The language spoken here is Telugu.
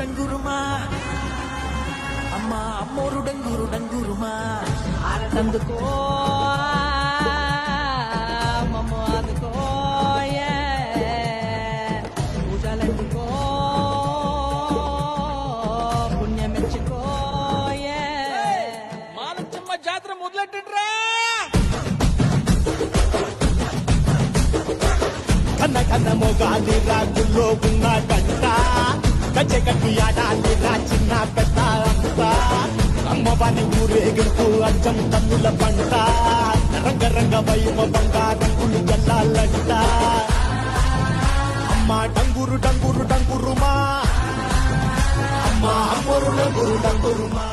డంగురుమా అమ్మ అమ్మోరు డంగురుమా ఆనందుకో మమ్మ అందుకో పూజలందుకో పుణ్యమెచ్చుకో మాలచ్చమ్మ జాతర మొదలెట్టండ్రా కన్న కన్న మొగాలి రాజుల్లో ఉన్న గంట గజ్జె గట్టి ఆడాలి రా చిన్న పెద్ద అంతా అమ్మవారి ఊరేగింపు అచ్చం తన్నుల పంట రంగరంగ వైమ బంగారంగులు గల్లాలంట అమ్మ డంగురు డంగురు డంగురుమా అమ్మ అమ్మోరు డంగురు డంగురుమా